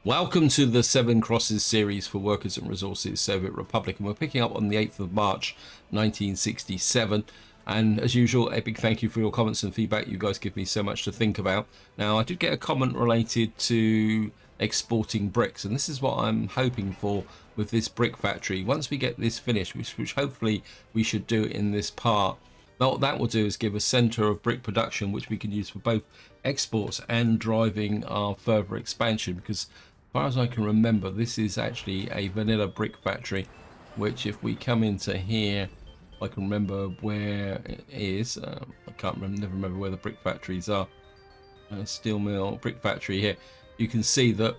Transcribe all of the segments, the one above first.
Welcome to the Seven Crosses series for Workers and Resources Soviet Republic, and we're picking up on the 8th of March 1967. And as usual, a big thank you for your comments and feedback. You guys give me so much to think about. Now, I did get a comment related to exporting bricks, and this is what I'm hoping for with this brick factory. Once we get this finished, which hopefully we should do in this part, what that will do is give a center of brick production which we can use for both exports and driving our further expansion, because as far as I can remember, this is actually a vanilla brick factory, which if we come into here, I can remember where it is. I can't remember, never remember where the brick factories are. Steel mill, brick factory here. You can see that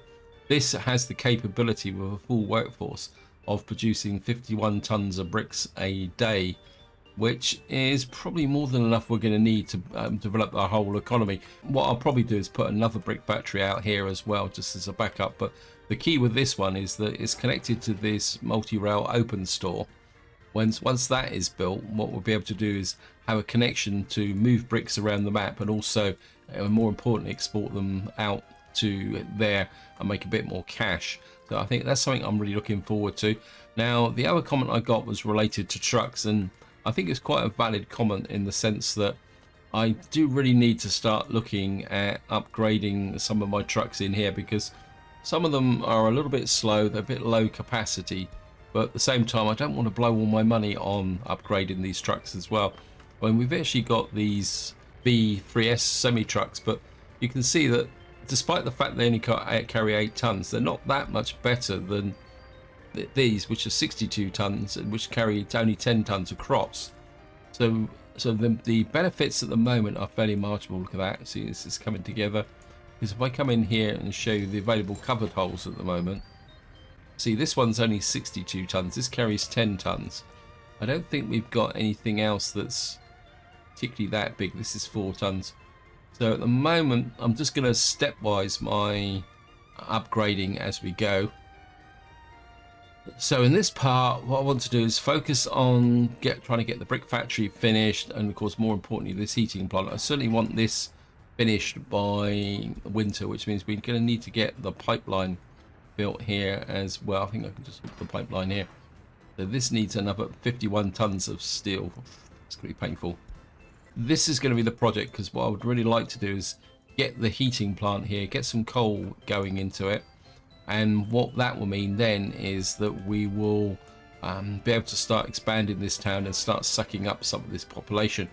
this has the capability with a full workforce of producing 51 tons of bricks a day, which is probably more than enough we're going to need to develop our whole economy. What I'll probably do is put another brick factory out here as well, just as a backup. But the key with this one is that it's connected to this multi-rail open store. Once that is built, what we'll be able to do is have a connection to move bricks around the map, and also, more importantly, export them out to there and make a bit more cash. So I think that's something I'm really looking forward to. Now, the other comment I got was related to trucks, and I think it's quite a valid comment in the sense that I do really need to start looking at upgrading some of my trucks in here, because some of them are a little bit slow, they're a bit low capacity, but at the same time I don't want to blow all my money on upgrading these trucks as well. When we've actually got these B3S semi trucks, but you can see that despite the fact they only carry 8 tons, they're not that much better than these, which are 62 tons and which carry only 10 tons of crops. So the benefits at the moment are fairly marginal. Look at that. See, this is coming together. Because if I come in here and show you the available covered holes at the moment, see, this one's only 62 tons. This carries 10 tons. I don't think we've got anything else that's particularly that big. This is 4 tons. So at the moment, I'm just going to stepwise my upgrading as we go. So in this part, what I want to do is focus on trying to get the brick factory finished, and of course, more importantly, this heating plant. I certainly want this finished by winter, which means we're going to need to get the pipeline built here as well. I think I can just hook the pipeline here. So this needs another 51 tons of steel. It's going to be painful. This is going to be the project, because what I would really like to do is get the heating plant here, get some coal going into it. And what that will mean then is that we will be able to start expanding this town and start sucking up some of this population.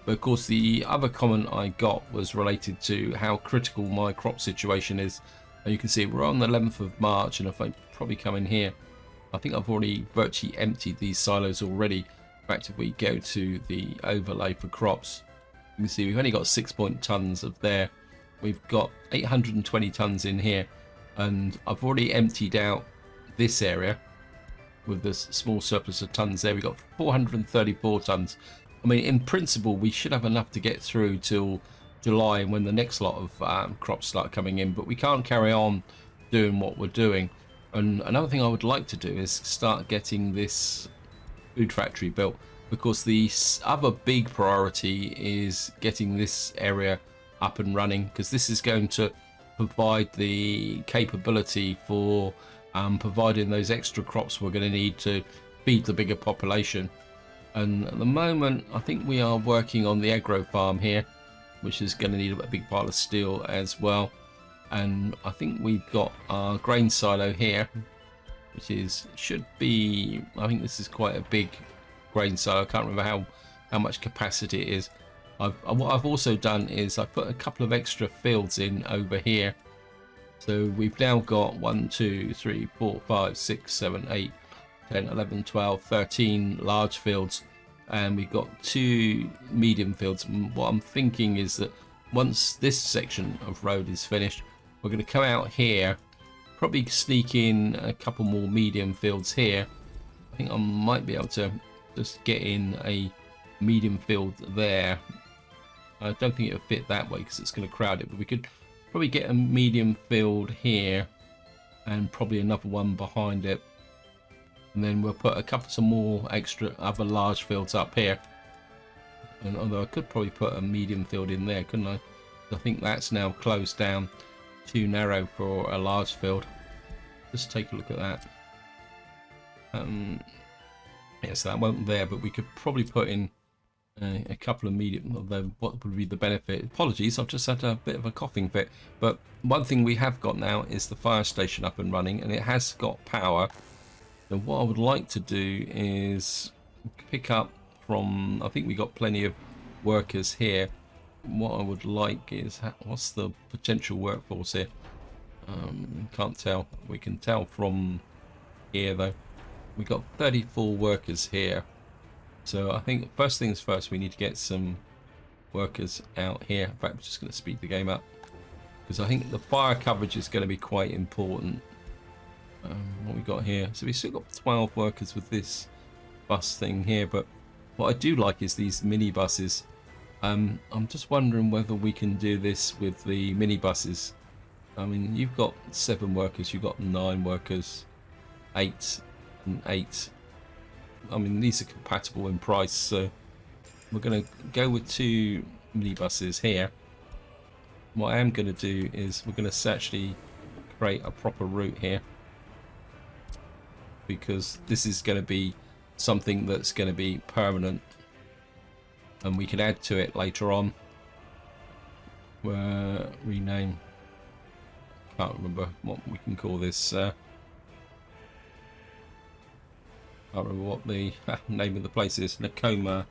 But of course, the other comment I got was related to how critical my crop situation is. And you can see we're on the 11th of March, and if I probably come in here, I think I've already virtually emptied these silos already. In fact, if we go to the overlay for crops, you can see we've only got 6 tons of there. We've got 820 tons in here. And I've already emptied out this area with this small surplus of tons there. We've got 434 tons. I mean, in principle, we should have enough to get through till July, when the next lot of crops start coming in. But we can't carry on doing what we're doing. And another thing I would like to do is start getting this food factory built, because the other big priority is getting this area up and running, because this is going to provide the capability for providing those extra crops we're going to need to feed the bigger population. And at the moment, I think we are working on the agro farm here, which is going to need a big pile of steel as well. And I think we've got our grain silo here, which should be, I think this is quite a big grain silo. I can't remember how much capacity it is. What I've also done is I've put a couple of extra fields in over here. So we've now got 1, 2, 3, 4, 5, 6, 7, 8, 10, 11, 12, 13 large fields. And we've got 2 medium fields. And what I'm thinking is that once this section of road is finished, we're going to come out here, probably sneak in a couple more medium fields here. I think I might be able to just get in a medium field there. I don't think it'll fit that way because it's going to crowd it, but we could probably get a medium field here and probably another one behind it, and then we'll put some more extra other large fields up here. And although I could probably put a medium field in there, couldn't I? I think that's now closed down. too narrow for a large field. Just take a look at that. Yes, that won't there, but we could probably put in a couple of medium, although what would be the benefit? Apologies, I've just had a bit of a coughing fit. But one thing we have got now is the fire station up and running, and it has got power. And what I would like to do is pick up from, I think we got plenty of workers here. What I would like is, what's the potential workforce here? Can't tell. We can tell from here though. We got 34 workers here. So I think first things first, we need to get some workers out here. In fact, I'm just going to speed the game up, because I think the fire coverage is going to be quite important. What we got here, so we still got 12 workers with this bus thing here, but what I do like is these mini buses. I'm just wondering whether we can do this with the mini buses. I mean, you've got 7 workers, you've got 9 workers, 8 and 8. I mean, these are compatible in price, so we're going to go with 2 minibuses here. What I am going to do is we're going to actually create a proper route here, because this is going to be something that's going to be permanent, and we can add to it later on. Rename. Can't remember what we can call this. Can't remember what the name of the place is. Nakoma.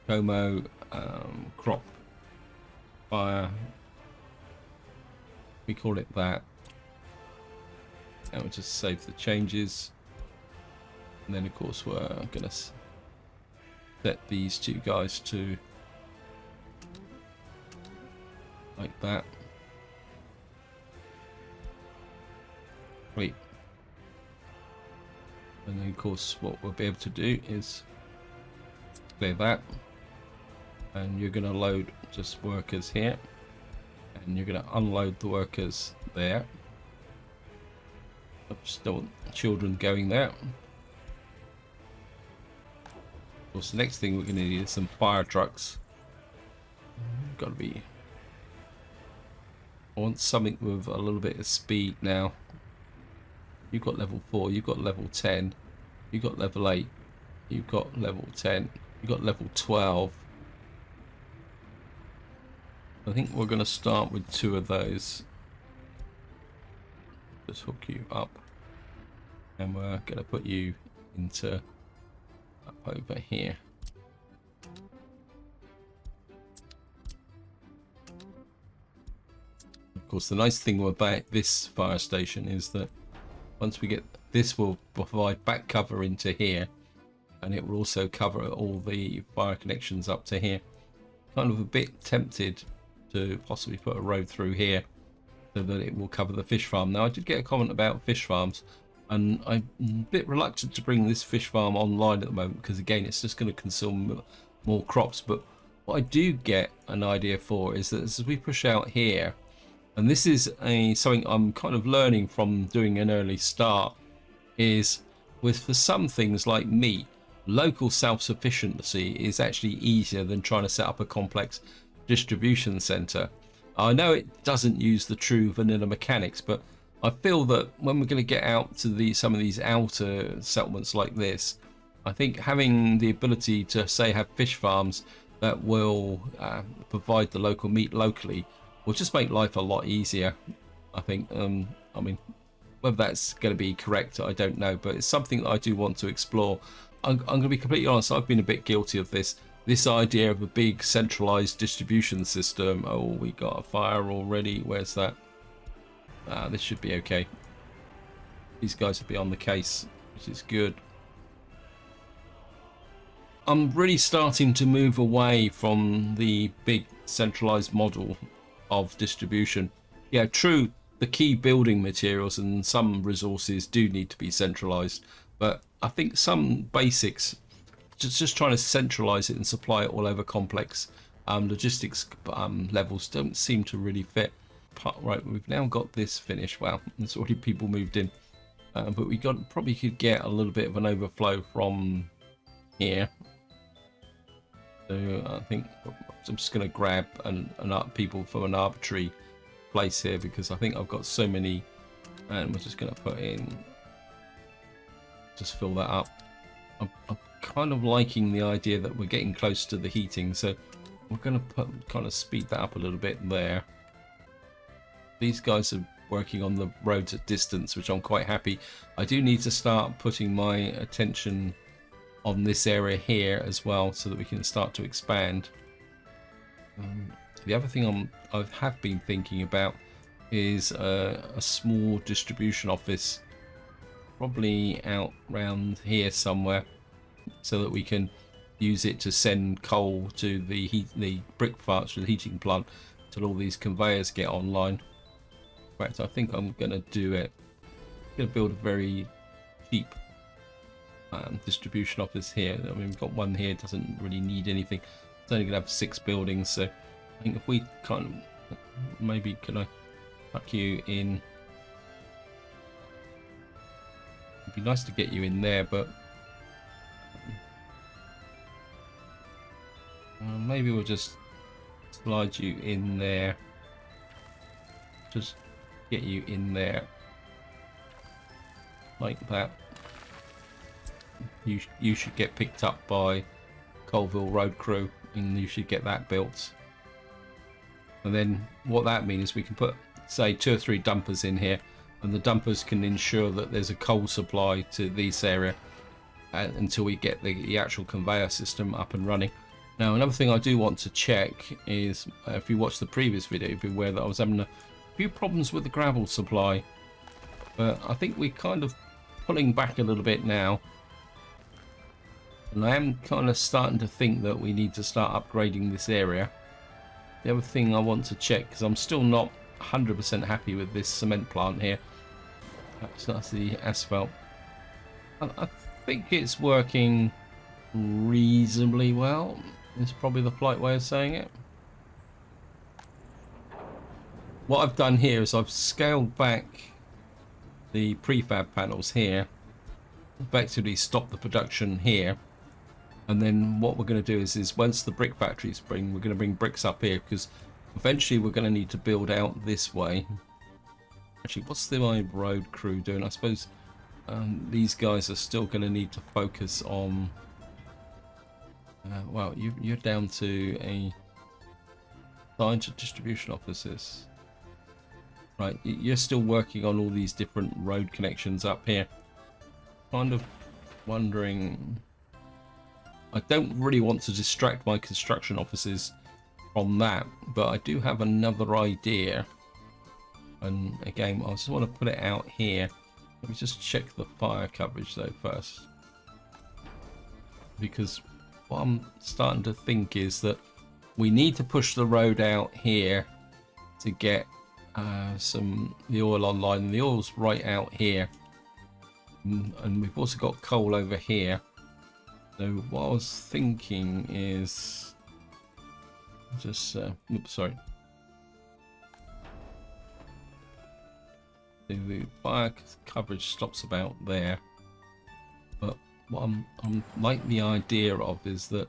Como crop fire. We call it that. And we'll just save the changes. And then of course we're gonna set these 2 guys to like that. Great. And then of course what we'll be able to do is clear that, and you're going to load just workers here, and you're going to unload the workers there. Still children going there. Of course, the next thing we're going to need is some fire trucks. Got to be, I want something with a little bit of speed now. You've got level 4, you've got level 10, you've got level 8, you've got level 10, you've got level 12. I think we're going to start with 2 of those. Just hook you up, and we're going to put you into up over here. Of course, the nice thing about this fire station is that once we get this, will provide back cover into here, and it will also cover all the fire connections up to here. Kind of a bit tempted to possibly put a road through here so that it will cover the fish farm. Now, I did get a comment about fish farms, and I'm a bit reluctant to bring this fish farm online at the moment, because again, it's just going to consume more crops. But what I do get an idea for is that as we push out here, and this is something I'm kind of learning from doing an early start, is for some things like meat, local self-sufficiency is actually easier than trying to set up a complex distribution center. I know it doesn't use the true vanilla mechanics, but I feel that when we're going to get out to some of these outer settlements like this, I think having the ability to have fish farms that will provide the local meat locally will just make life a lot easier. I think, I mean, whether that's going to be correct, I don't know, but it's something that I do want to explore. I'm going to be completely honest, I've been a bit guilty of this idea of a big centralized distribution system. Oh, we got a fire already. Where's that? This should be okay. These guys will be on the case, which is good. I'm really starting to move away from the big centralized model of distribution. Yeah, true, the key building materials and some resources do need to be centralized, but I think some basics, just trying to centralize it and supply it all over complex logistics levels, don't seem to really fit. Right, we've now got this finished. Wow, there's already people moved in, but we probably could get a little bit of an overflow from here. So I think I'm just going to grab people from an arbitrary place here, because I think I've got so many, and we're just going to put in, just fill that up. I'm kind of liking the idea that we're getting close to the heating, so we're going to kind of speed that up a little bit there. These guys are working on the roads at distance, which I'm quite happy. I do need to start putting my attention on this area here as well, so that we can start to expand. The other thing I have been thinking about is a small distribution office, probably out around here somewhere, so that we can use it to send coal to the brick factory, the heating plant, till all these conveyors get online. In fact, I think I'm going to do it. I'm going to build a very cheap distribution office here. I mean, we've got one here, doesn't really need anything. It's only going to have 6 buildings, so I think if we kind of, maybe can I tuck you in? It'd be nice to get you in there, but maybe we'll just slide you in there. Just get you in there like that. You should get picked up by Colville Road Crew, and you should get that built. And then what that means is we can put, say, 2 or 3 dumpers in here, and the dumpers can ensure that there's a coal supply to this area until we get the actual conveyor system up and running. Now, another thing I do want to check is, if you watched the previous video, be aware that I was having a few problems with the gravel supply, but I think we're kind of pulling back a little bit now. And I am kind of starting to think that we need to start upgrading this area. The other thing I want to check, because I'm still not 100% happy with this cement plant here. That's the asphalt. I think it's working reasonably well. It's probably the polite way of saying it. What I've done here is I've scaled back the prefab panels here. Effectively stop the production here. And then what we're going to do is once the brick factory spring, we're going to bring bricks up here, because eventually we're going to need to build out this way. Actually, what's my road crew doing? I suppose these guys are still going to need to focus on... well, you're down to a bunch of distribution offices. Right, you're still working on all these different road connections up here. Kind of wondering... I don't really want to distract my construction offices from that, but I do have another idea. And again, I just want to put it out here. Let me just check the fire coverage though first. Because what I'm starting to think is that we need to push the road out here to get the oil online. The oil's right out here. And we've also got coal over here. So what I was thinking is just oops, sorry. The fire coverage stops about there, but what I'm like the idea of is to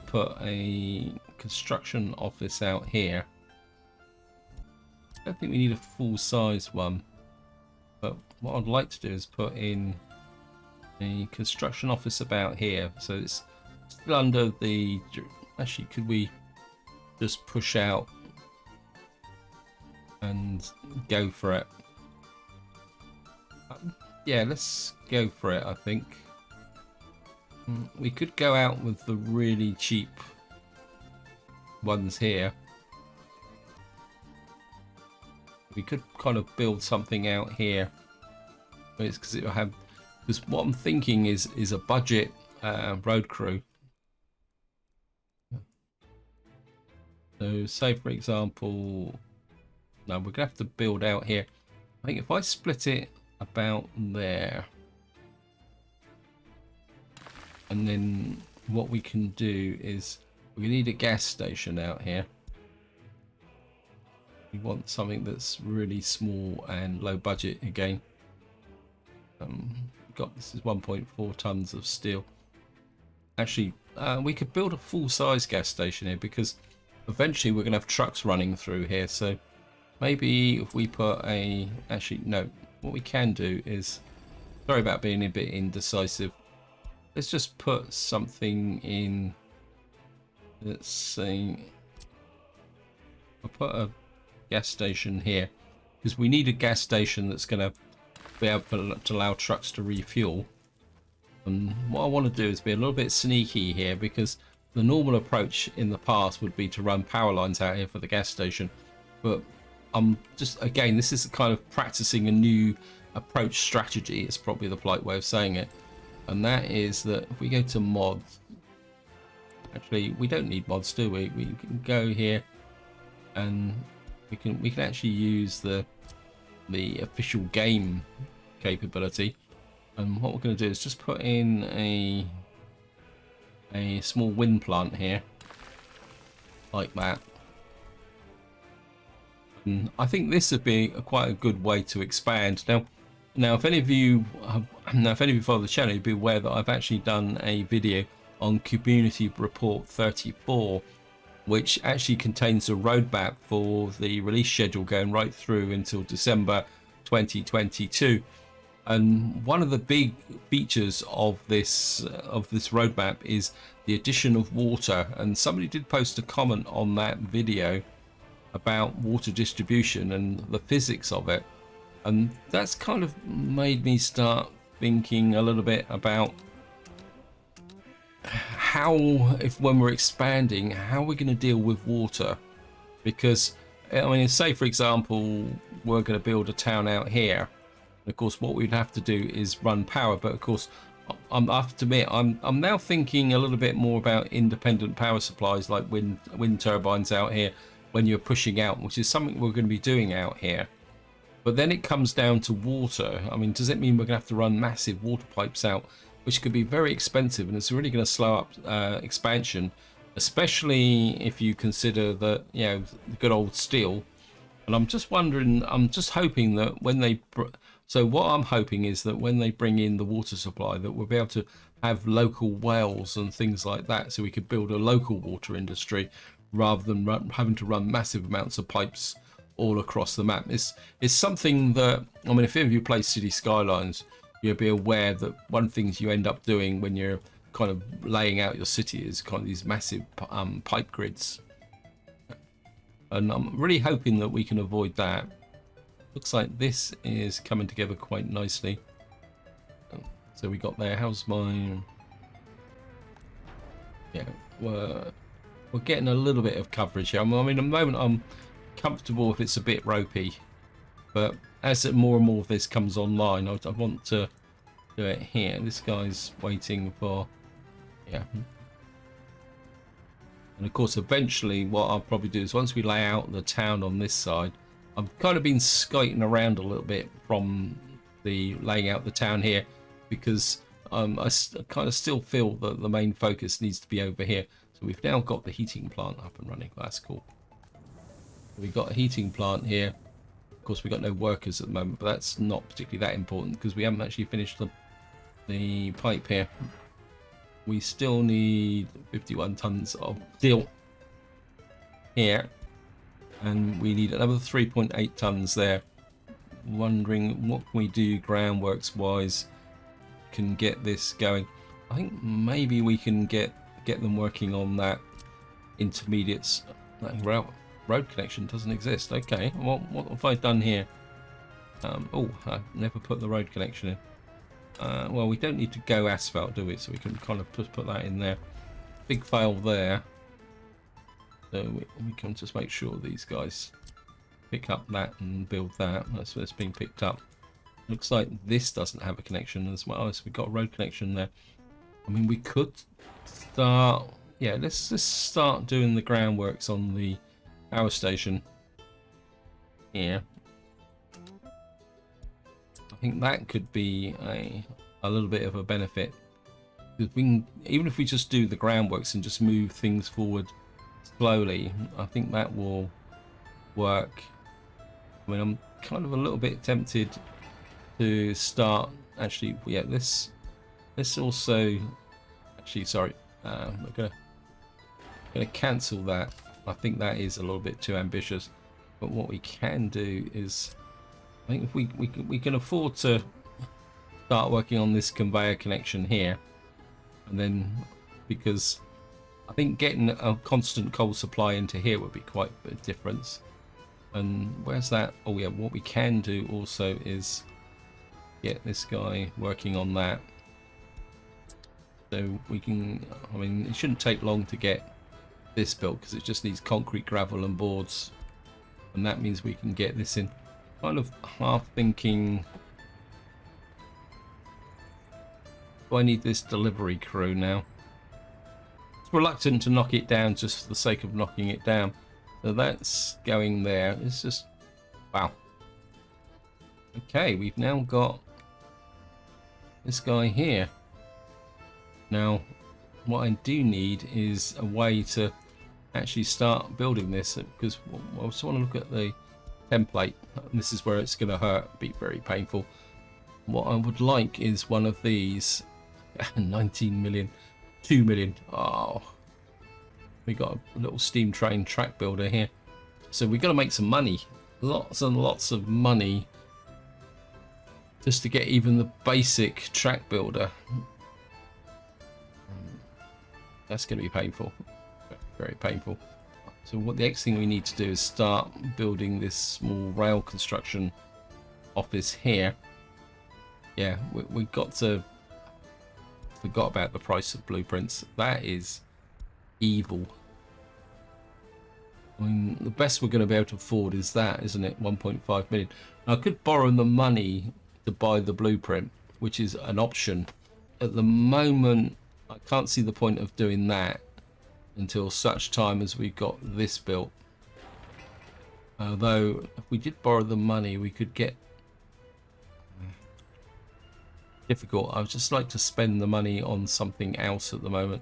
put a construction office out here. I don't think we need a full-size one, but what I'd like to do is put in a construction office about here, so it's still under the... Actually, could we just push out and go for it? Yeah, let's go for it. I think we could go out with the really cheap ones here. We could kind of build something out here, but it's because it will have... Because what I'm thinking is a budget road crew. So say for example, no, we're gonna have to build out here. I think if I split it about there, and then what we can do is we need a gas station out here. We want something that's really small and low budget again. This is 1.4 tons of steel. Actually, we could build a full-size gas station here, because eventually we're going to have trucks running through here. So maybe if we put a... Actually, no. What we can do is... Sorry about being a bit indecisive. Let's just put something in... Let's see... I'll put a gas station here, because we need a gas station that's going to be able to allow trucks to refuel. And what I want to do is be a little bit sneaky here, because the normal approach in the past would be to run power lines out here for the gas station. But I'm just, again, this is kind of practicing a new approach strategy. It's probably the polite way of saying it. And that is that if we go to mods, actually we don't need mods, do we? We can go here and we can actually use the official game capability. And what we're going to do is just put in a small wind plant here, like that. And I think this would be quite a good way to expand. Now, if any of you follow the channel, you'll be aware that I've actually done a video on Community Report 34, which actually contains a roadmap for the release schedule going right through until December 2022. And one of the big features of this roadmap is the addition of water. And somebody did post a comment on that video about water distribution and the physics of it. And that's kind of made me start thinking a little bit about how, when we're expanding, how we're going to deal with water. Because, I mean, say for example, we're going to build a town out here. Of course, what we'd have to do is run power, but of course, I have to admit, I'm now thinking a little bit more about independent power supplies, like wind turbines out here when you're pushing out, which is something we're going to be doing out here. But then it comes down to water. I mean, does it mean we're going to have to run massive water pipes out, which could be very expensive, and it's really going to slow up expansion, especially if you consider that, you know, the good old steel. And I'm just wondering, I'm just hoping that when they... So what I'm hoping is that when they bring in the water supply, that we'll be able to have local wells and things like that, so we could build a local water industry rather than having to run massive amounts of pipes all across the map. It's something that, I mean, if any of you play City Skylines, you'll be aware that one of the things you end up doing when you're kind of laying out your city is kind of these massive pipe grids. And I'm really hoping that we can avoid that. Looks like this is coming together quite nicely. So we got there. How's my... Yeah, we're getting a little bit of coverage here. I mean, at the moment I'm comfortable if it's a bit ropey, but as more and more of this comes online, I want to do it here. This guy's waiting for... Yeah. And of course, eventually what I'll probably do is, once we lay out the town on this side, I've kind of been skating around a little bit from the laying out the town here, because I kind of still feel that the main focus needs to be over here. So we've now got the heating plant up and running. That's cool. We've got a heating plant here. Of course, we've got no workers at the moment, but that's not particularly that important because we haven't actually finished the pipe here. We still need 51 tons of steel here. And we need another 3.8 tons there. Wondering what can we do groundworks wise, can get this going. I think maybe we can get them working on that intermediates. That road connection doesn't exist. Okay, what have I done here? Oh, I never put the road connection in. Well, we don't need to go asphalt, do we? So we can kind of put that in there. Big fail there. So we can just make sure these guys pick up that and build that. That's what's being picked up. Looks like this doesn't have a connection as well. So we've got a road connection there. I mean, we could start... Yeah, let's just start doing the groundworks on the power station here. I think that could be a little bit of a benefit. Because we can, even if we just do the groundworks and just move things forward slowly, I think that will work. I mean, I'm kind of a little bit tempted to start actually. Yeah, let's also actually, sorry, We're gonna cancel that. I think that is a little bit too ambitious. But what we can do is, I think if we can afford to start working on this conveyor connection here, and then because I think getting a constant coal supply into here would be quite a difference. And where's that? Oh yeah, what we can do also is get this guy working on that. So we can, I mean, it shouldn't take long to get this built because it just needs concrete, gravel and boards. And that means we can get this in. Kind of half thinking, do I need this delivery crew now? It's reluctant to knock it down just for the sake of knocking it down. So that's going there. It's just, wow. Okay, we've now got this guy here. Now, what I do need is a way to actually start building this, because I just want to look at the template. This is where it's going to hurt, be very painful. What I would like is one of these. 19 million, 2 million. Oh, we got a little steam train track builder here, so we got to make some money, lots and lots of money, just to get even the basic track builder. That's going to be painful, very painful. So what the next thing we need to do is start building this small rail construction office here. Yeah, we got to, forgot about the price of blueprints. That is evil. I mean, the best we're going to be able to afford is that, isn't it? 1.5 million. Now, I could borrow the money to buy the blueprint, which is an option. At the moment, I can't see the point of doing that until such time as we've got this built. Although, if we did borrow the money, we could get... difficult. I would just like to spend the money on something else at the moment.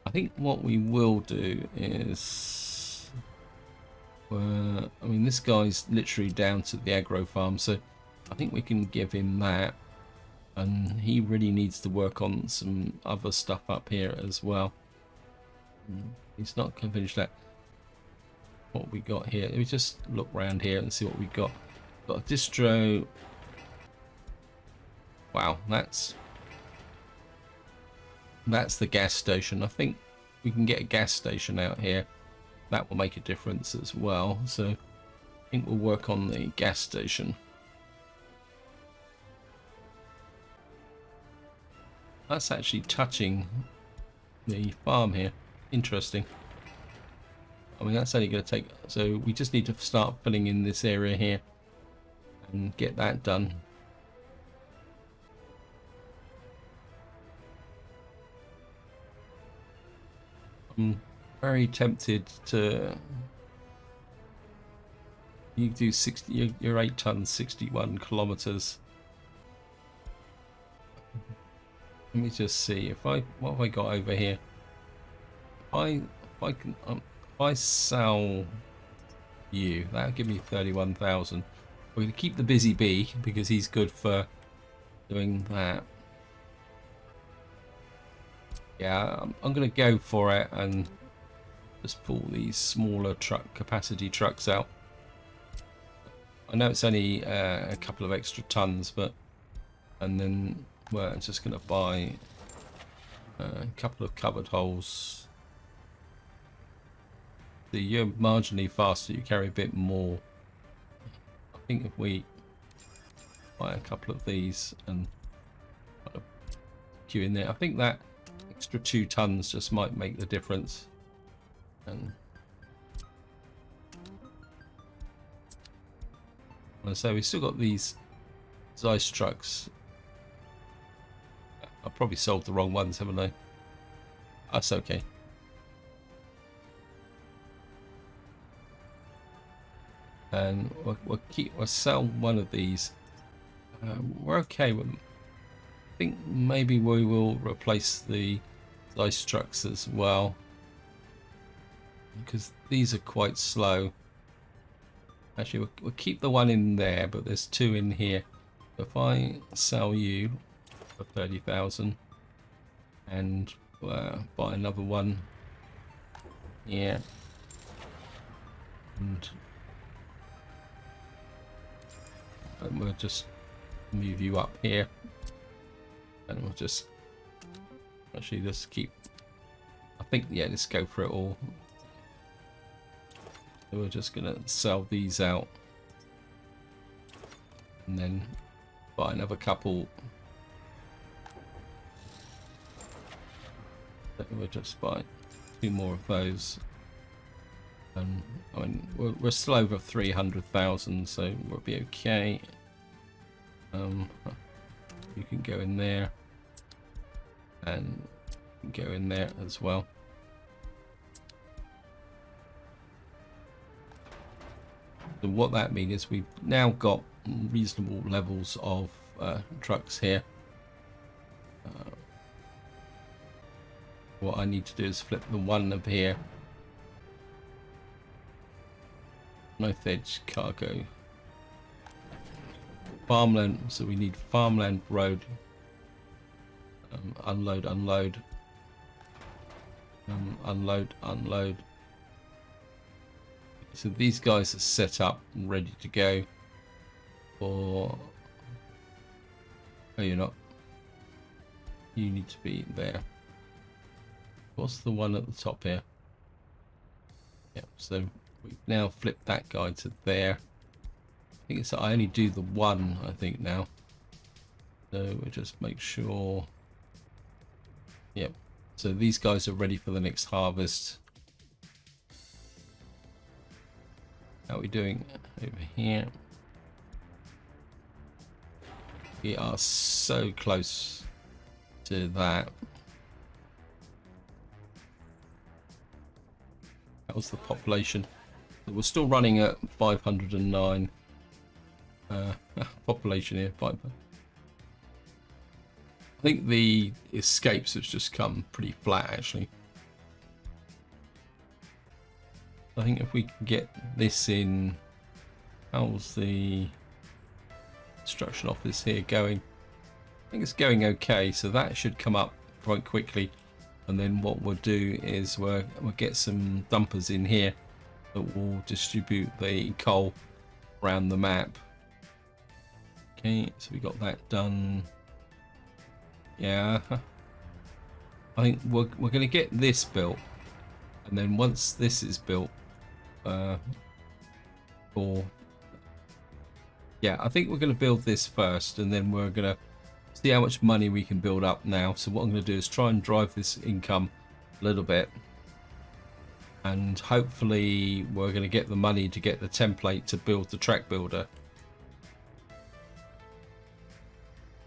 I think what we will do is, I mean, this guy's literally down to the agro farm, so I think we can give him that, and he really needs to work on some other stuff up here as well. He's not going to finish that. What we got here, let me just look around here and see what we got. Got a distro. Wow, that's the gas station. I think we can get a gas station out here. That will make a difference as well. So I think we'll work on the gas station. That's actually touching the farm here. Interesting. I mean, that's only going to take... So we just need to start filling in this area here and get that done. I'm very tempted to... You do 60... You're 8 tons, 61 kilometers. Let me just see if I... What have I got over here? If I sell you, that'll give me 31,000. We're going to keep the busy bee because he's good for doing that. Yeah, I'm going to go for it and just pull these smaller truck capacity trucks out. I know it's only a couple of extra tons, but and then we're just going to buy a couple of covered holes. So you're marginally faster, you carry a bit more. I think if we buy a couple of these and put a queue in there, I think that extra 2 tons just might make the difference. And so we still got these Zeiss trucks. I probably sold the wrong ones, haven't I? That's okay. And we'll sell one of these. We're okay with them. I think maybe we will replace the Zeiss trucks as well, because these are quite slow. Actually, we'll keep the one in there, but there's 2 in here. If I sell you for 30,000 and buy another one. Yeah. And we'll just move you up here. And we'll just actually just keep, I think, yeah, let's go for it all. So we're just gonna sell these out and then buy another couple. So we'll just buy 2 more of those. And I mean, we're still over 300,000, so we'll be okay. You can go in there, and you can go in there as well. So what that means is we've now got reasonable levels of trucks here. What I need to do is flip the one up here. North Edge cargo. Farmland, so we need farmland road. Unload, unload. Unload, unload. So these guys are set up and ready to go for... Oh, you're not. You need to be there. What's the one at the top here? Yeah, so we've now flipped that guy to there. I think it's, I only do the one, I think, now. So we'll just make sure. Yep. So these guys are ready for the next harvest. How are we doing over here? We are so close to that. That was the population. We're still running at 509 population here. 500. I think the escapes have just come pretty flat, actually. I think if we can get this in, how's the construction office here going? I think it's going okay, so that should come up quite quickly. And then what we'll do is we'll get some dumpers in here that will distribute the coal around the map. Okay, so we got that done. Yeah, I think we're going to get this built, and then once this is built, I think we're going to build this first, and then we're going to see how much money we can build up now. So what I'm going to do is try and drive this income a little bit, and hopefully we're going to get the money to get the template to build the track builder.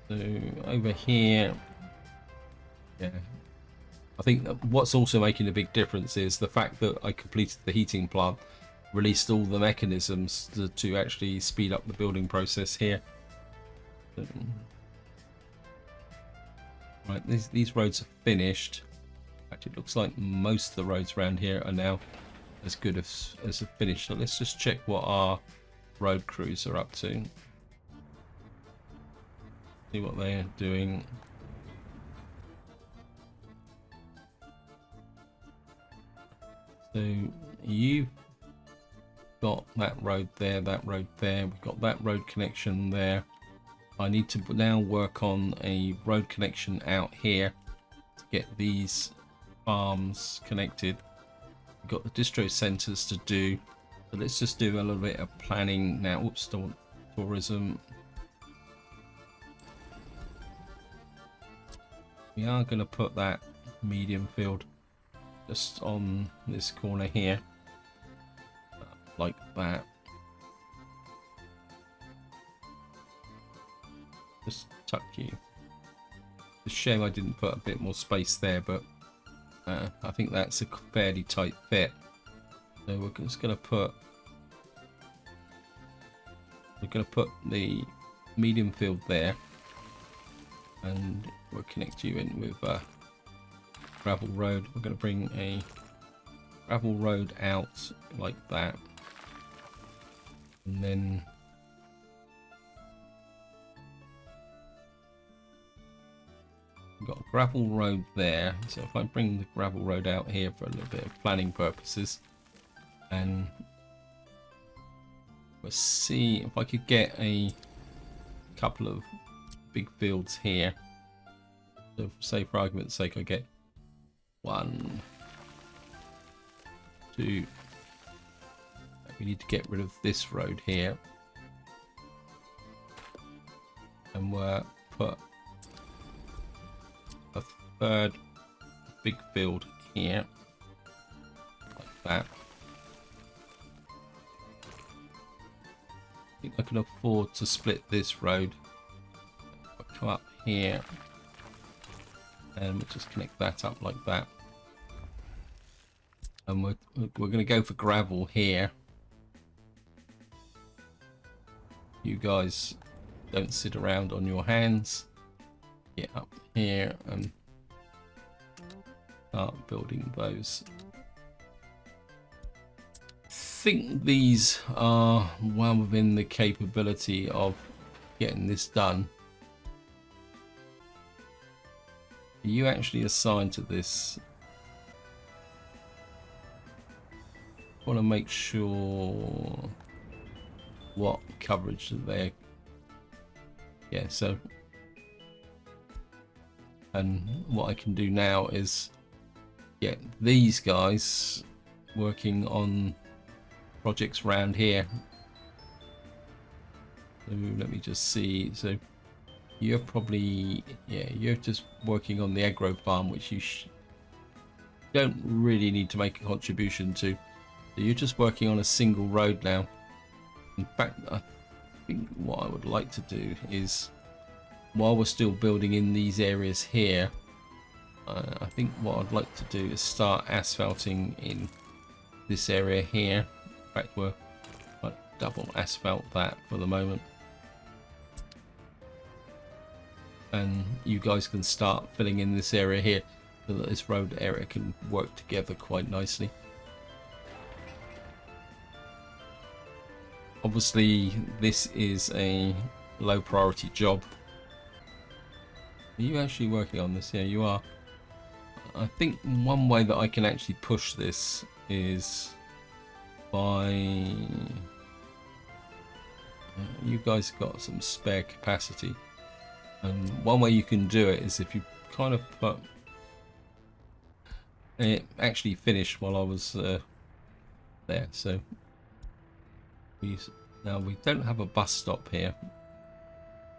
So over here, yeah, I think what's also making a big difference is the fact that I completed the heating plant, released all the mechanisms to actually speed up the building process here. Right, these roads are finished. Actually, it looks like most of the roads around here are now as good as finished. So let's just check what our road crews are up to. See what they're doing. So you've got that road there, that road there. We've got that road connection there. I need to now work on a road connection out here to get these farms connected. We've got the distro centers to do. So let's just do a little bit of planning now. Oops, don't tourism. We are going to put that medium field just on this corner here, like that. Just tuck you. It's a shame I didn't put a bit more space there, but I think that's a fairly tight fit. So we're just going to put the medium field there, and we'll connect you in with a gravel road. We're going to bring a gravel road out like that, and then got a gravel road there. So if I bring the gravel road out here for a little bit of planning purposes, and we'll see if I could get a couple of big fields here. So say for argument's sake I get 1, 2. We need to get rid of this road here, and we'll put a third big field here, like that. I think I can afford to split this road. I'll come up here, and we'll just connect that up like that. And we're going to go for gravel here. You guys don't sit around on your hands. Get up here and start building those. I think these are well within the capability of getting this done. Are you actually assigned to this? I want to make sure what coverage they're, yeah, so, and what I can do now is get these guys working on projects around here. So let me just see. So you're probably, yeah, you're just working on the agro farm, which you don't really need to make a contribution to. So you're just working on a single road now. In fact, I think what I would like to do is, while we're still building in these areas here, I think what I'd like to do is start asphalting in this area here. In fact, we'll double asphalt that for the moment. And you guys can start filling in this area here so that this road area can work together quite nicely. Obviously, this is a low priority job. Are you actually working on this? Yeah, you are. I think one way that I can actually push this is by... you guys got some spare capacity. And one way you can do it is if you kind of put... it actually finished while I was there, so... now we don't have a bus stop here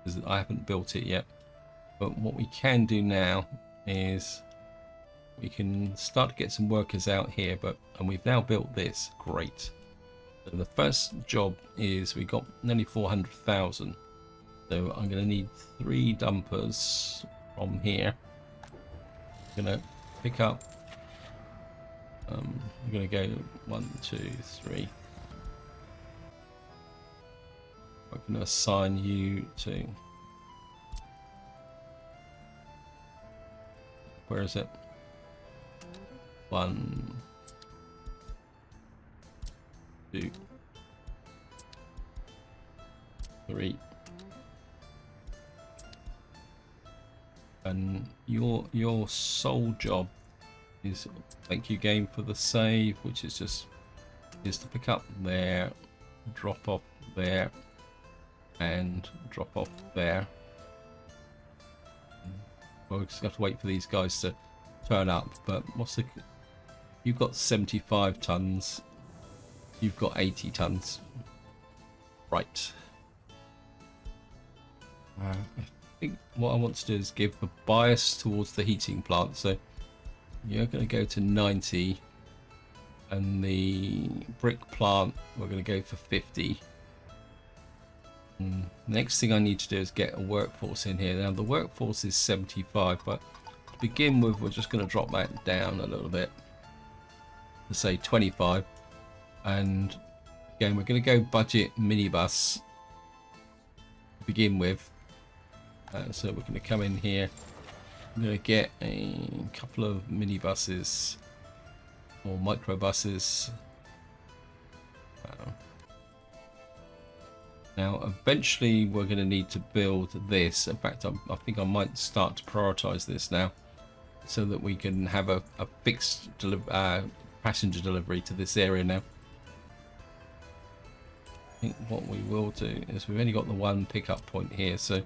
because I haven't built it yet, but what we can do now is we can start to get some workers out here, and we've now built this. Great. So the first job is we got nearly 400,000, so I'm going to need 3 dumpers from here. I'm going to pick up, I'm going to go 1, 2, 3. I'm going to assign you to, where is it? 1, 2, 3, and your sole job is, thank you game for the save, which is just to pick up there, drop off there, and drop off there. We'll just have to wait for these guys to turn up. But what's the... you've got 75 tons, you've got 80 tons, right? I think what I want to do is give the bias towards the heating plant, so you're going to go to 90, and the brick plant we're going to go for 50. Next thing I need to do is get a workforce in here. Now the workforce is 75, but to begin with we're just going to drop that down a little bit to say 25, and again we're going to go budget minibus to begin with. So we're going to come in here, I'm going to get a couple of minibuses or microbuses. Now, eventually, we're going to need to build this. In fact, I think I might start to prioritize this now so that we can have a fixed passenger delivery to this area now. I think what we will do is we've only got the one pickup point here, so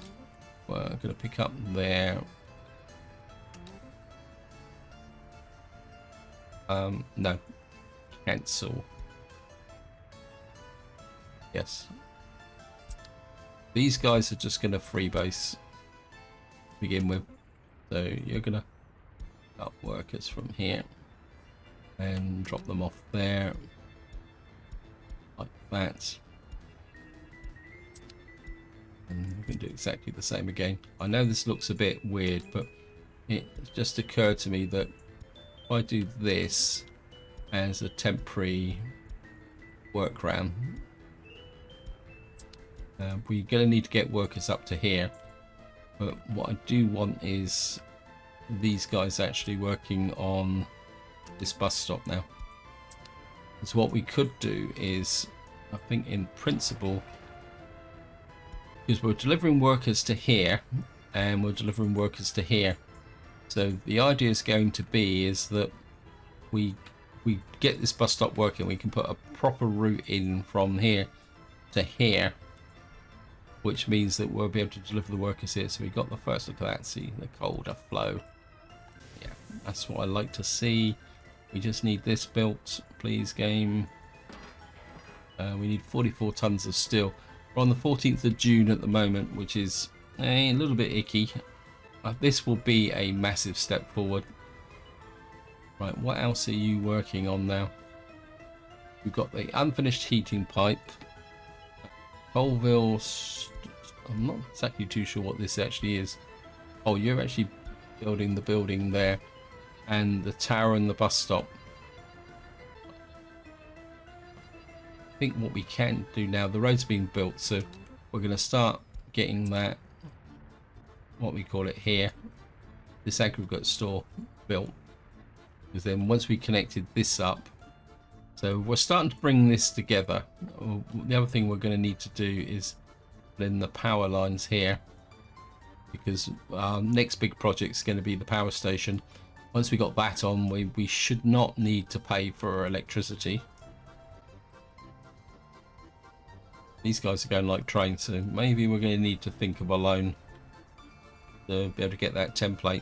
we're going to pick up there. No, cancel. Yes. These guys are just going to freebase to begin with. So you're going to up workers from here and drop them off there like that. And we can do exactly the same again. I know this looks a bit weird, but it just occurred to me that if I do this as a temporary workaround, we're going to need to get workers up to here. But what I do want is these guys actually working on this bus stop now. So what we could do is, I think in principle, because we're delivering workers to here and we're delivering workers to here, so the idea is going to be is that we get this bus stop working, we can put a proper route in from here to here, which means that we'll be able to deliver the workers here. So we got the first look at that, see the colder flow. Yeah, that's what I like to see. We just need this built, please game. We need 44 tons of steel. We're on the 14th of June at the moment, which is a little bit icky. This will be a massive step forward. Right, what else are you working on now? We've got the unfinished heating pipe. Colville, I'm not exactly too sure what this actually is. Oh, you're actually building the building there and the tower and the bus stop. I think what we can do now, the road's being built, so we're going to start getting that, what we call it here, this aggregate store built. Because then once we connected this up, so we're starting to bring this together. The other thing we're going to need to do is put in the power lines here, because our next big project is going to be the power station. Once we got that on, we should not need to pay for electricity. These guys are going like trains, so maybe we're going to need to think of a loan to be able to get that template.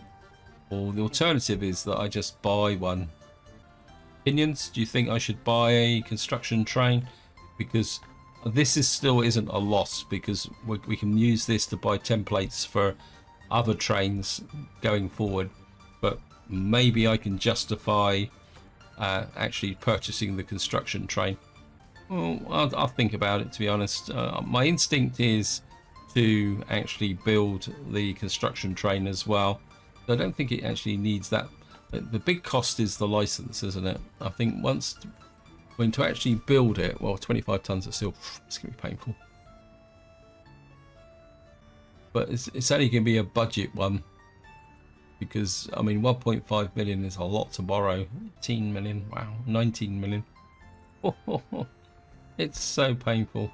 Or the alternative is that I just buy one. Opinions? Do you think I should buy a construction train? Because this still isn't a loss, because we can use this to buy templates for other trains going forward. But maybe I can justify actually purchasing the construction train. Well, I'll think about it, to be honest. My instinct is to actually build the construction train as well. I don't think it actually needs that. The big cost is the license, isn't it? I think when to actually build it, well, 25 tons of steel, it's going to be painful. But it's only going to be a budget one. Because, I mean, 1.5 million is a lot to borrow. 18 million, wow, 19 million. It's so painful.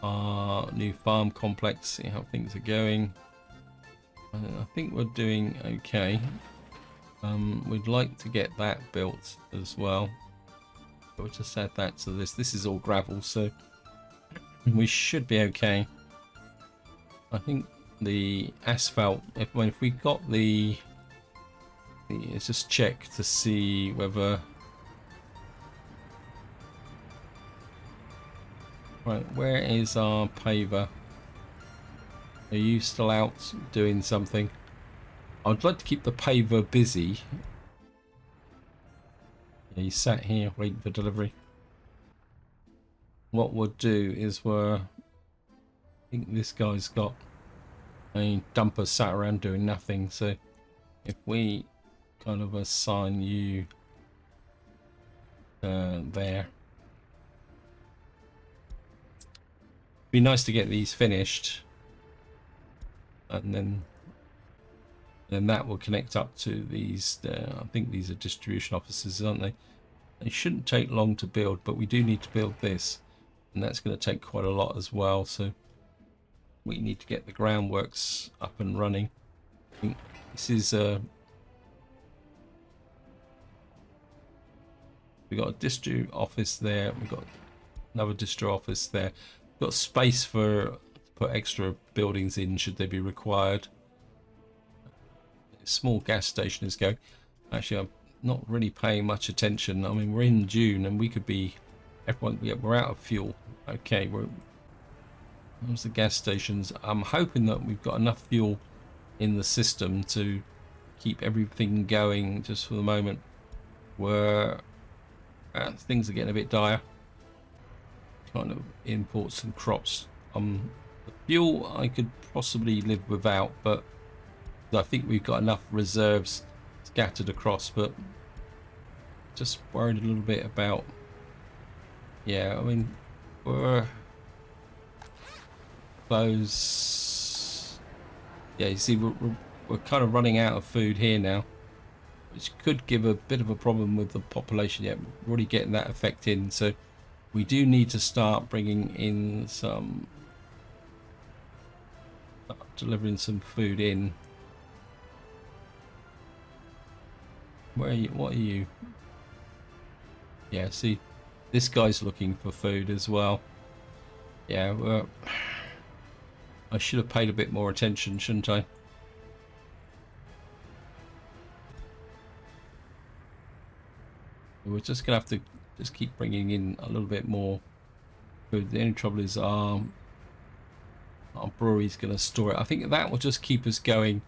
New farm complex, see how things are going. I think we're doing okay. We'd like to get that built as well. We'll just add that to this. This is all gravel, so we should be okay. I think the asphalt, if we got let's just check to see whether. Right, where is our paver? Are you still out doing something? I'd like to keep the paver busy. Yeah, he's sat here waiting for delivery. What we'll do is I think this guy's got a dumper sat around doing nothing. So if we kind of assign you there. Be nice to get these finished, and then that will connect up to these. I think these are distribution offices, aren't they? They shouldn't take long to build, but we do need to build this. and that's going to take quite a lot as well, so we need to get the groundworks up and running. I think this is we've got a distro office there, we've got another distro office there, we've got space for put extra buildings in should they be required. A small gas station is going. Actually, I'm not really paying much attention. I mean, we're in June and we could be everyone. Yeah, we're out of fuel. Okay, there's the gas stations. I'm hoping that we've got enough fuel in the system to keep everything going just for the moment. Where things are getting a bit dire. Trying to import some crops. The fuel I could possibly live without, but I think we've got enough reserves scattered across. But just worried a little bit about. Yeah, I mean, we're close. Yeah, you see, we're kind of running out of food here now, which could give a bit of a problem with the population. Yeah, we're already getting that effect in, so we do need to start bringing in some, delivering some food in. Where are you? What are you? Yeah, see, this guy's looking for food as well. Yeah, well, I should have paid a bit more attention, shouldn't I? We're just gonna have to just keep bringing in a little bit more food. The only trouble is our brewery's gonna store it. I think that will just keep us going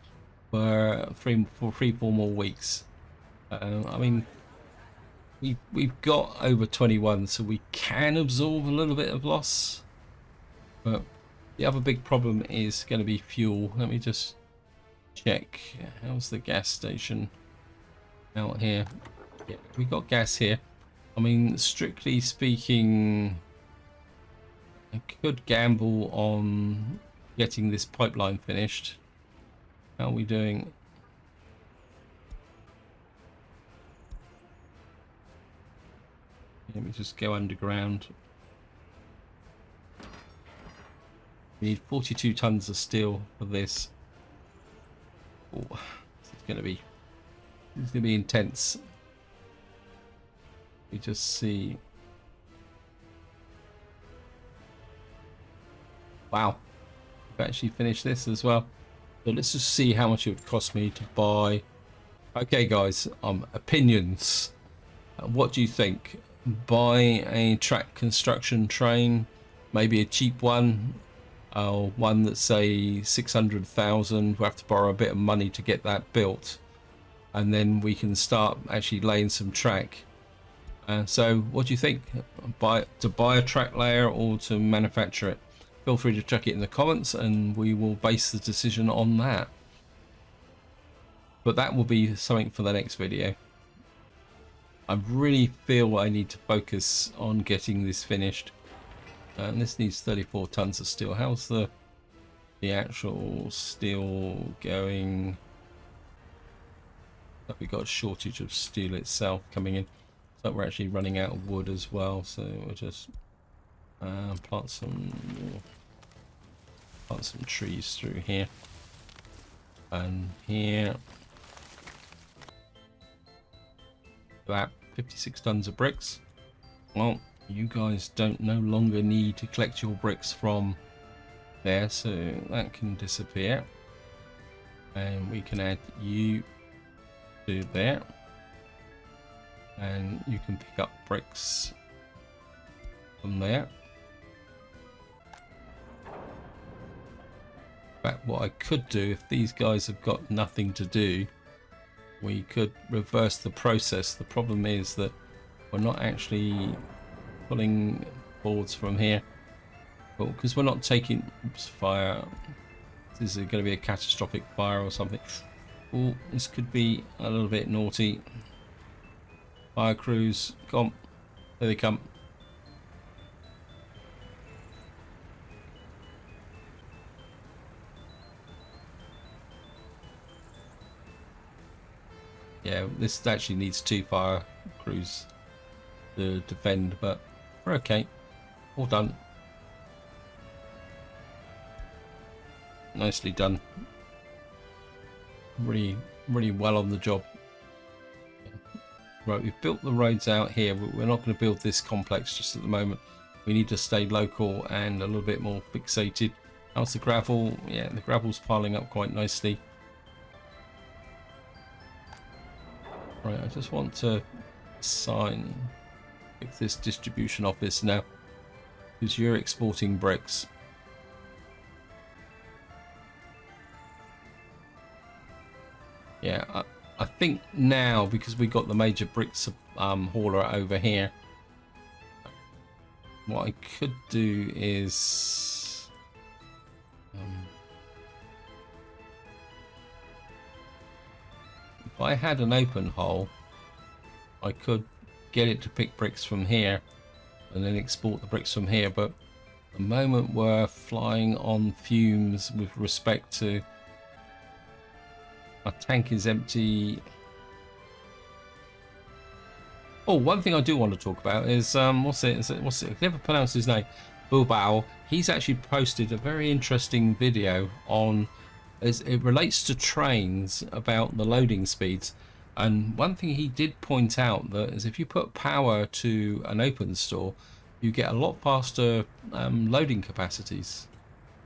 for 4 more weeks. I mean, we've got over 21, so we can absorb a little bit of loss. But the other big problem is going to be fuel. Let me just check. How's the gas station out here? Yeah, we got gas here. I mean, strictly speaking, I could gamble on getting this pipeline finished. How are we doing? Let me just go underground. We need 42 tons of steel for this. Oh, this is going to be intense. We just see. Wow, we've actually finished this as well. So let's just see how much it would cost me to buy. Okay, guys, opinions. What do you think? Buy a track construction train, maybe a cheap one, one that's say 600,000. We'll have to borrow a bit of money to get that built, and then we can start actually laying some track. So what do you think? Buy a track layer or to manufacture it? Feel free to chuck it in the comments and we will base the decision on that. But that will be something for the next video. I really feel I need to focus on getting this finished. And this needs 34 tons of steel. How's the actual steel going? We've got a shortage of steel itself coming in. So we're actually running out of wood as well. So we'll just plant some trees through here and here. About 56 tons of bricks. Well, you guys don't no longer need to collect your bricks from there, so that can disappear, and we can add you to there, and you can pick up bricks from there. But what I could do, if these guys have got nothing to do, we could reverse the process. The problem is that we're not actually pulling boards from here, but because we're not taking fire. This is going to be a catastrophic fire or something. Oh, this could be a little bit naughty. Fire crews, come on, there they come. Yeah, this actually needs 2 fire crews to defend, but we're okay. All done. Nicely done. Really, really well on the job. Right, we've built the roads out here. We're not going to build this complex just at the moment. We need to stay local and a little bit more fixated. How's the gravel? Yeah, the gravel's piling up quite nicely. Right, I just want to assign this distribution office now, because you're exporting bricks. Yeah, I think now, because we got the major bricks hauler over here, what I could do is if I had an open hole, I could get it to pick bricks from here and then export the bricks from here, but at the moment we're flying on fumes with respect to our tank is empty. Oh, one thing I do want to talk about is what's it? I never pronounce his name. Bilbao. He's actually posted a very interesting video on, as it relates to trains, about the loading speeds. And one thing he did point out that is, if you put power to an open store, you get a lot faster loading capacities.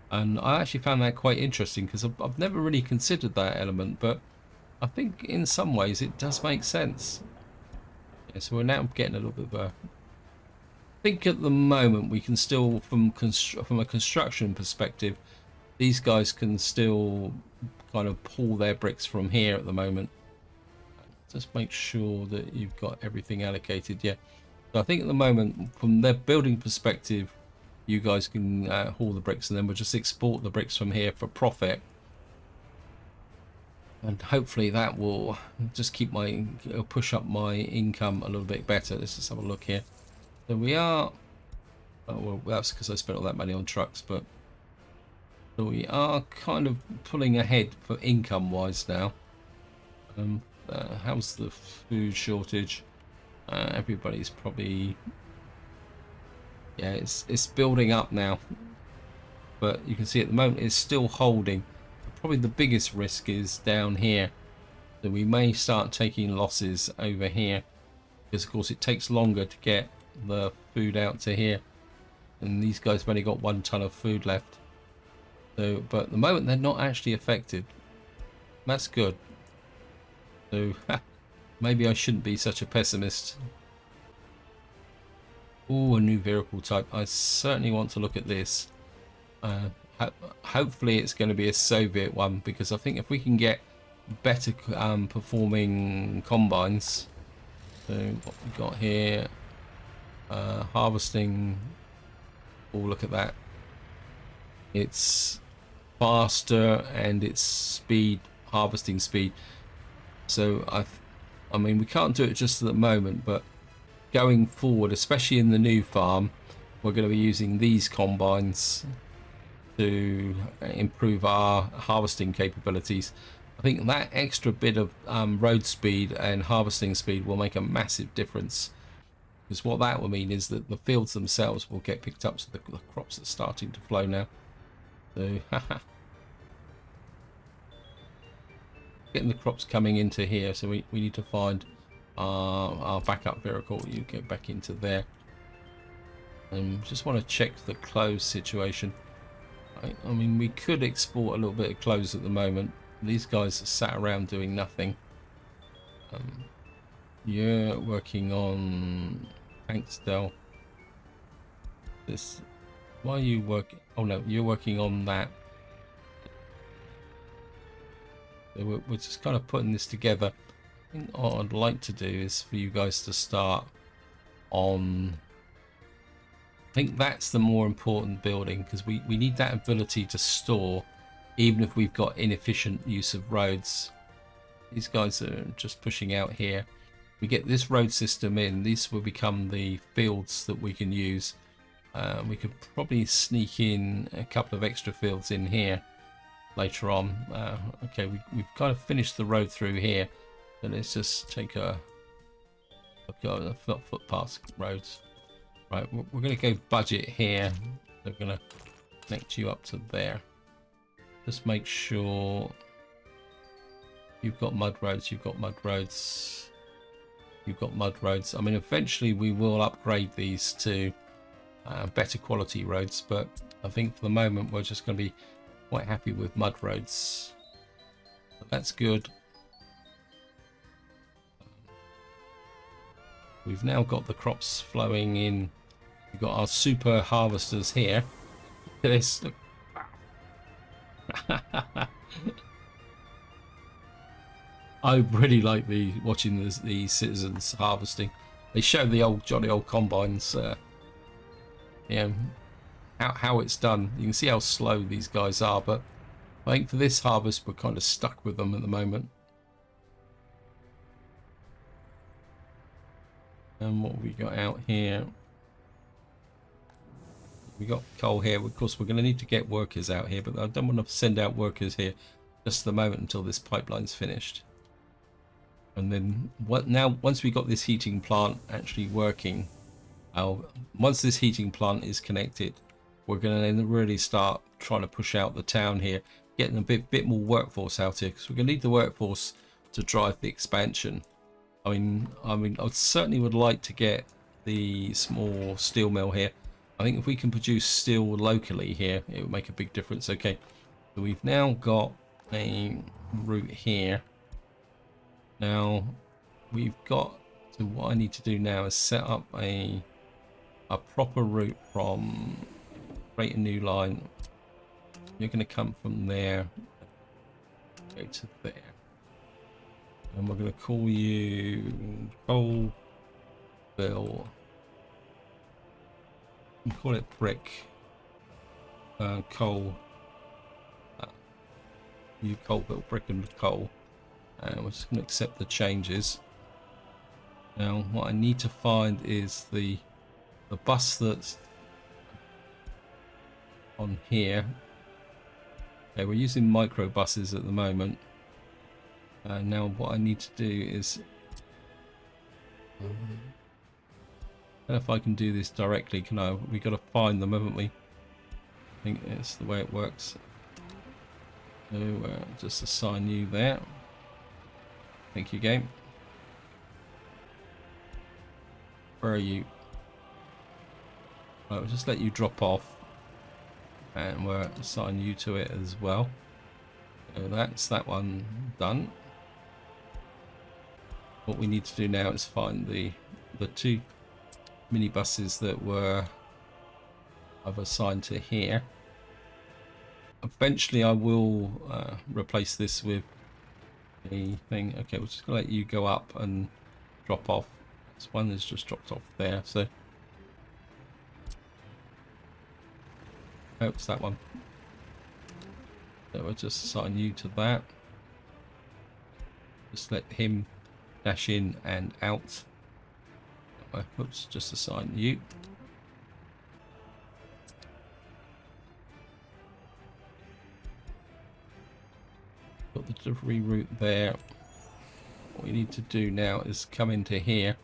And I actually found that quite interesting, because I've never really considered that element, but I think in some ways it does make sense. Yeah, so we're now getting a little bit of a... I think at the moment we can still, from a construction perspective, these guys can still kind of pull their bricks from here at the moment. Just make sure that you've got everything allocated. Yeah, so I think at the moment, from their building perspective, you guys can haul the bricks, and then we'll just export the bricks from here for profit, and hopefully that will just keep it'll push up my income a little bit better. Let's just have a look here. So we are, oh, well, that's because I spent all that money on trucks, but so we are kind of pulling ahead for income wise now. How's the food shortage? Everybody's probably, yeah, it's building up now, but you can see at the moment it's still holding. Probably the biggest risk is down here, so we may start taking losses over here, because of course it takes longer to get the food out to here, and these guys have only got 1 ton of food left. So, but at the moment they're not actually affected. That's good. So maybe I shouldn't be such a pessimist. Oh, a new vehicle type. I certainly want to look at this. Hopefully it's going to be a Soviet one, because I think if we can get better performing combines. So what we got here, harvesting. Oh, look at that. It's faster and its speed, harvesting speed. So I mean, we can't do it just at the moment, but going forward, especially in the new farm, we're going to be using these combines to improve our harvesting capabilities. I think that extra bit of road speed and harvesting speed will make a massive difference, because what that will mean is that the fields themselves will get picked up, so the crops are starting to flow now. So getting the crops coming into here, so we need to find our backup vehicle. You get back into there, and just want to check the clothes situation. I mean, we could export a little bit of clothes at the moment. These guys are sat around doing nothing. You're working on Hanksdale. This, why are you working? Oh no, you're working on that. So we're just kind of putting this together. I think what I'd like to do is for you guys to start on, I think that's the more important building, because we need that ability to store even if we've got inefficient use of roads. These guys are just pushing out here. We get this road system in, these will become the fields that we can use. We could probably sneak in a couple of extra fields in here later on. Okay, we've kind of finished the road through here, so let's just take a footpath roads. Right, we're going to go budget here. We're going to connect you up to there. Just make sure you've got mud roads, you've got mud roads, you've got mud roads. I mean, eventually we will upgrade these to better quality roads, but I think for the moment we're just going to be quite happy with mud roads. But that's good. We've now got the crops flowing in. We've got our super harvesters here. Look at this. Look. I really like watching the citizens harvesting. They show the old jolly old combines. You know, how it's done. You can see how slow these guys are, but I think for this harvest we're kind of stuck with them at the moment. And what have we got out here? We got coal here. Of course, we're going to need to get workers out here, but I don't want to send out workers here just at the moment until this pipeline's finished. And then once we got this heating plant actually working, once this heating plant is connected, we're going to then really start trying to push out the town here, getting a bit more workforce out here, because we're going to need the workforce to drive the expansion. I mean, I certainly would like to get the small steel mill here. I think if we can produce steel locally here, it would make a big difference. Okay, so we've now got a route here. Now we've got to, what I need to do now is set up a proper route from, create a new line. You're going to come from there, go to there. And we're going to call you Coal Bill. We call it brick. Coal. You coal bill, brick and coal. And we're just going to accept the changes. Now, what I need to find is the bus that's on here. Okay, we're using micro buses at the moment. Now what I need to do is, I don't know if I can do this directly, can I? We've got to find them, haven't we? I think it's the way it works. So just assign you there. Thank you, game. Where are you? Right, we'll just let you drop off, and we'll assign you to it as well. So that's that one done. What we need to do now is find the two minibuses that I've assigned to here. Eventually I will replace this with a thing. Okay, we're just gonna let you go up and drop off. This one has just dropped off there, so it's that one. So we'll just assign you to that. Just let him dash in and out. Oops, just assign you. Got the delivery route there. What we need to do now is come into here,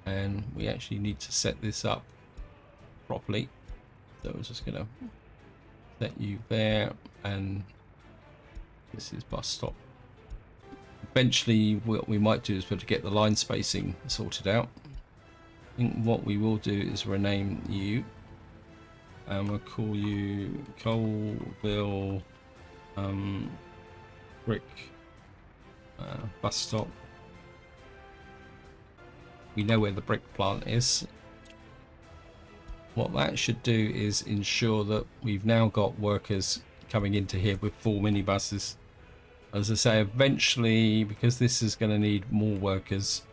and we actually need to set this up properly. So we're just gonna set you there, and this is bus stop. Eventually what we might do is be able to get the line spacing sorted out. I think what we will do is rename you, and we'll call you Colville Brick bus stop. We know where the brick plant is. What that should do is ensure that we've now got workers coming into here with 4 minibuses. As I say, eventually, because this is going to need more workers,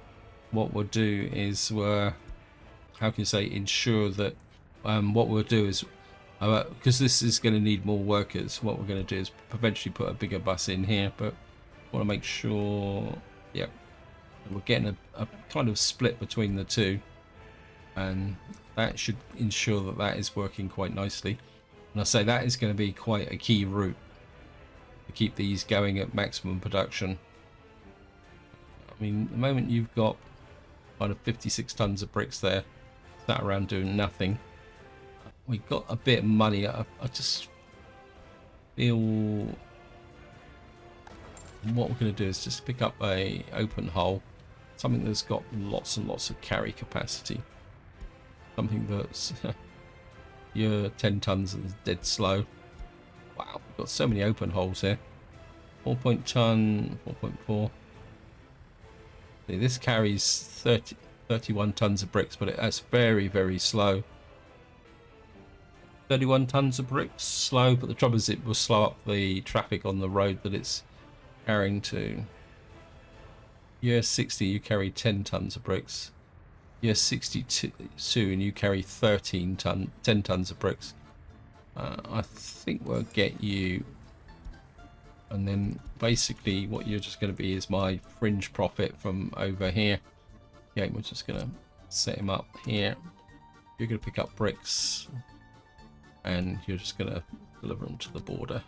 what we'll do is how can you say, ensure that what we'll do is, because this is going to need more workers, what we're going to do is eventually put a bigger bus in here, but want to make sure, yeah, we're getting a kind of split between the two, and that should ensure that that is working quite nicely. And I say that is going to be quite a key route to keep these going at maximum production. I mean, at the moment you've got kind of 56 tons of bricks there, sat around doing nothing. We got a bit of money. I just feel what we're going to do is just pick up a open hull, something that's got lots and lots of carry capacity, something that's your 10 tons is dead slow. Wow, we've got so many open holes here. 4.ton, 4.4. This carries 31 tons of bricks, but that's very, very slow. 31 tons of bricks, slow, but the trouble is it will slow up the traffic on the road that it's carrying to. Year 60, you carry 10 tons of bricks. Year 62, and you carry 10 tons of bricks. I think we'll get you, and then basically what you're just going to be is my fringe profit from over here. Okay, we're just going to set him up here. You're going to pick up bricks, and you're just going to deliver them to the border,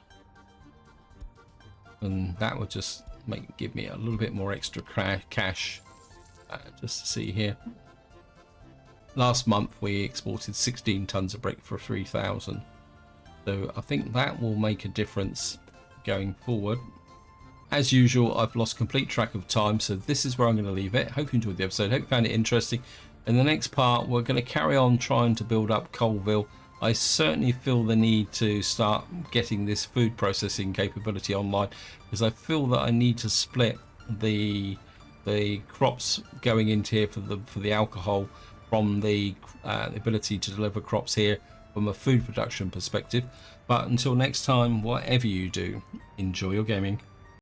and that will just give me a little bit more extra cash. Just to see here, last month we exported 16 tons of brick for 3,000, so I think that will make a difference going forward. As usual, I've lost complete track of time, so this is where I'm going to leave it. Hope you enjoyed the episode. Hope you found it interesting. In the next part, we're going to carry on trying to build up Colville. I certainly feel the need to start getting this food processing capability online, because I feel that I need to split the crops going into here for the alcohol from the ability to deliver crops here from a food production perspective. But until next time, whatever you do, enjoy your gaming.